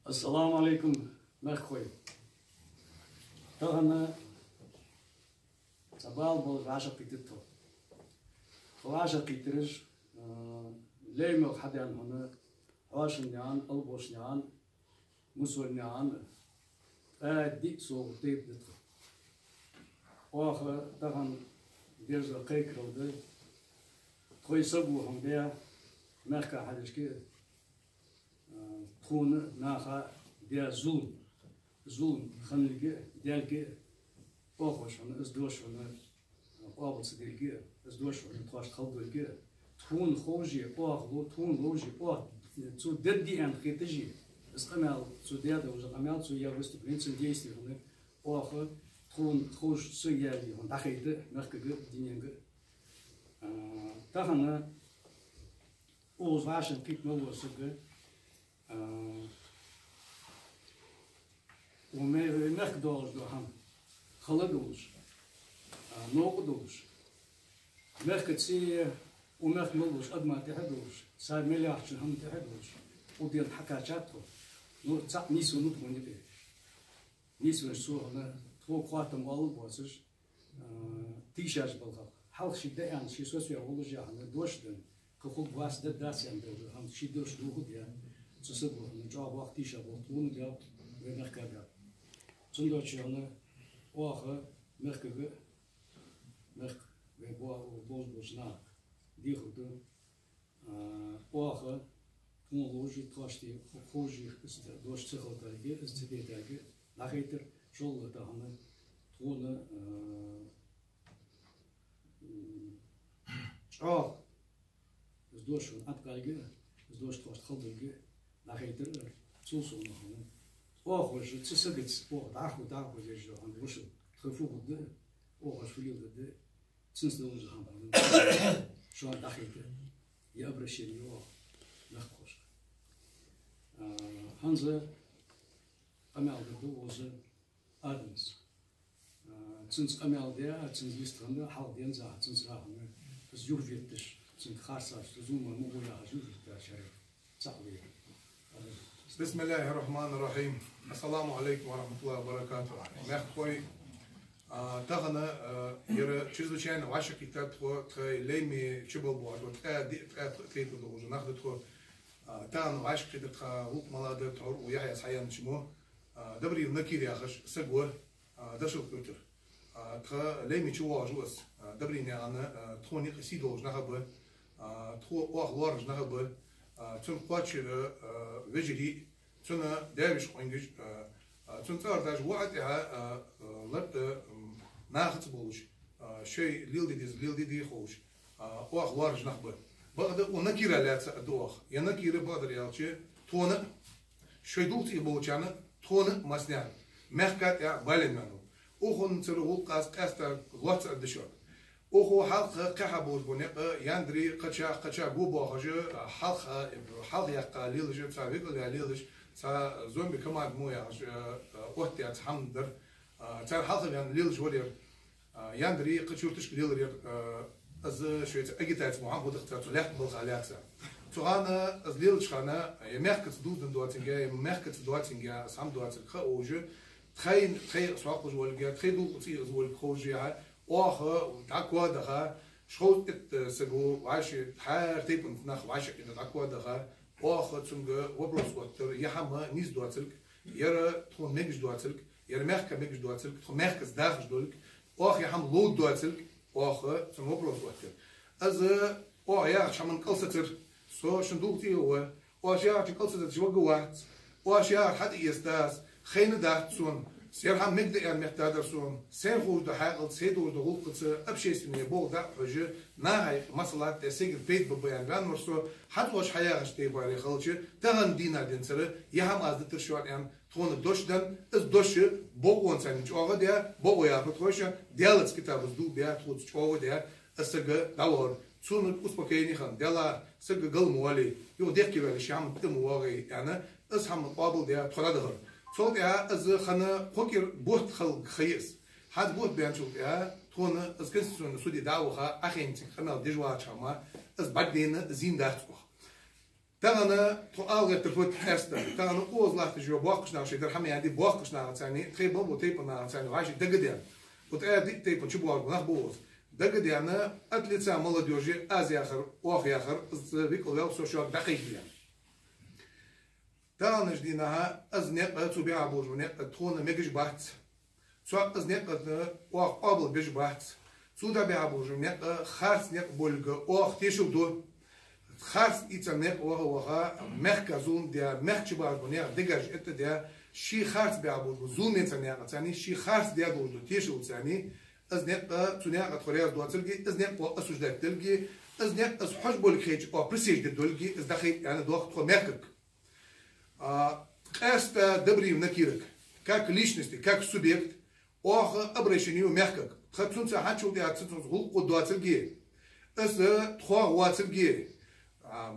السلام عليكم مخوي تغنى تبال بول عشق قيتتو عشق قيترج ليمو حدا هنا عاشنيان البوشنيان مسولنيان ديك سو ديب دتو واخ تغن ديرز قيكرو ده خوي سبو هم بيا مركا حدشكي تكون ناخا ديا زون خنلقي ديالكي اوخوش هنا ازدوش هنا اوبس ديالكي ازدوش هنا تواش خلدلكي تكون خوجي اوخلو تكون لوجي اوخ تو ددي ان خيتجي اسقمال تو ديادا وزقمال تو يابست برينسن ديستي هنا اوخ تكون خوج سيالي هنا داخيت مركا دينينغ تاخنا اوز واشن كيك نو سوغ وما نخدوش دو هم خلدوش نوقدوش مركتسي ومخملوش قد ما تحدوش صار مليح شن هم تحدوش وديال حكاياتو نو تاع نيسو نطوني به نيسو نسو هنا تو قواتم والو بوسش تيشاج بالغ حال شي دان شي سوسيا ولوجيا هنا دوشدن كخوب واس داسيان دو هم شي دوش دو ديا تسبو نجا وقت تيشا بوتون ديال ومركبا تندوش هنا واخ مركب وبوز بوزنا دي خدو واخ تون لوجي تاشتي خوجي دوش تخل تاعي استدي تاعي لاخيتر شغل تاع هنا تون دوش أتقالجي دوش تواش خلدلجي لاخيتر تسوسو هنا واخوش تسقط داخو جيجو عند وش خفوق ده واخوش فيلو ده تنسدو جهان شو داخيتر يا برشيني واخ نخوش هانزا أمال ده وز أدمس تنس أمال ده تنس يستغنى حال دينزا تنس راهنا بس يوفيتش تنس خاصة تزوم موجودة يوفيت شريف صاحبي بسم الله الرحمن الرحيم. السلام عليكم ورحمة الله وبركاته. مخوي تغنى يرى чрезвычайно ваша кита тхо лейми чебал бо тхей тхо уже нахд тхо тан ваш кита тха лук малады тхор у яхя саян чмо добри накир яхаш сагор дашыл кутер тха лейми чуа жус добри не ана тхони хси долж нахабы тхо ох лорж нахабы تون قاتشر وجري تون داوش قنجش تون تارداش وقتها لبت ناخذ بولش شيء ليل دي خوش واخ لارج نخبر بعد ونكير على دوخ ينكير بعد ريالشي تون شيء دولتي بولشانا تون مسنان مخكات يا بالنانو وخن ترو قاس غوت الدشور وهو حلقة كحبوز بنيق يندري قشا بوبا خجو حلقة يقا ليلش تسابق ليلش تا زومبي كمان مويا وقت يتحمدر تا حلقة يعني ليلش ولير يندري قشورتش ليلر از شوية أجتاعت محمد اختار لحق بالغ عليكسا تغانا از ليلش خانا يمحكت دودن دواتنجا يمحكت دواتنجا سام دواتنجا خوجو تخين سواق جوالجا تخين دو تي زوال خوجيها واخ دعكوا دخا شخوت سجو عاش حار تيبن نخ عاش إن دعكوا دخا واخ تسمع وبرز وتر يحما نيز دواتلك يرى تون نجش دواتلك يرى مخك نجش دواتلك تون مخك داخل دولك واخ يحم لود دواتلك واخ تسمع وبرز وتر از واخ يا شمن قلستر سو شندوقتي هو واخ يا قلستر شو جوات واخ يا حد يستاس خين داتسون سير هم مقدر يعني محتاجرسون سير خوش ده حاجة سيدور ده غلط أبشي سنية بول ده حاجة نهاي مثلا تسيج بيت ببيان بان مرسو حد وش حياة عشتي باري خالشة تهان دينا دين سر يهم أزد ترشوان يعني تون الدوش دن إز دوش بوقون سنج أوغا ده بوقو يا بتوشة ديالت كتاب الدو بيا تلوت أوغا ده أستجا دور سون أسبوعيني خان ديلا سجى قل موالي يو ديك كيف الشام تموالي يعني أسهم قابل ده ترادهر صوت يا از خنا فكر بوت خل خيس حد بوت بيان شوف يا تون از كنسون سودي داوخا اخين خنا دجوا شما از بعدين زين داتكو تانا تقال تفوت حستا تانا قوز لا تجوا بوقش ناشي درهم يعني بوقش ناعتاني تخيب مو تيب ناعتاني وعايش دقديان وتأدي تيب شو بوق نخبوز دقديان أتلتسا مولديوجي أزي آخر واخ آخر بيقول يوم سوشيال دقيق يعني تانا جدينها أزنق تبيع بوج ونق تخون ميجش بحت سواء أزنق واخ قبل بيج بحت سودا بيع بوج ونق خارس نق بولج واخ تيشو دو خارس إتسمع وها مركزون ديا مركز باربونيا دجاج إت ديا شي خارس بيعبود زون إتسمع تاني شي خارس ديا دولو تيشو تاني أزنق تونيا أتخريج دواتلجي أزنق وأسوج دكتلجي أزنق أز حج بولكيج أو بريسيج دولجي أز دخيل يعني دوخ تخو مركك قاست دبري ونكيرك كاك ليشنستي كاك سوبيكت أوخ أبريشنيو مركك خدتون ساعات شو ديا تسون غلق دواتلجي أز تخو واتلجي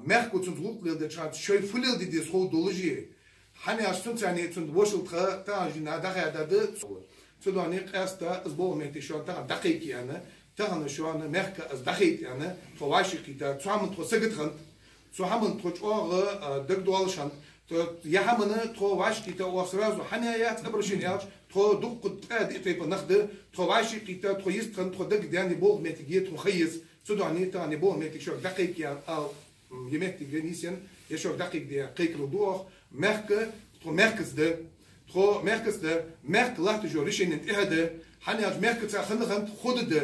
مركو تنظر للدي شاد شوي فلل دي سخو دولجي حني أشتون تاني تنوشل تخا تاجينا دخل داد تلواني قاستا أسبوع ميتي شو تاع دقيقة أنا تاعنا شو أنا مركا أز دقيقة أنا تواشي كيتا تعمل تو سجدخن تعمل تو شوار دك دوالشان يحملنا تواش كيتا واسرازو حنايات أبرشين ياش تو دق تأدي تيبا نخد تواشي كيتا تو يستخن تو دك دياني بول ميتي تو خيز تلواني تاني بول ميتي شو دقيقة أو يمكن تجنيسين يشوف دقيق دي قيك الدور مرك ترو مركز ده مرك لا تجوريش ان انت هذا حني مرك تاع خلنا خود ده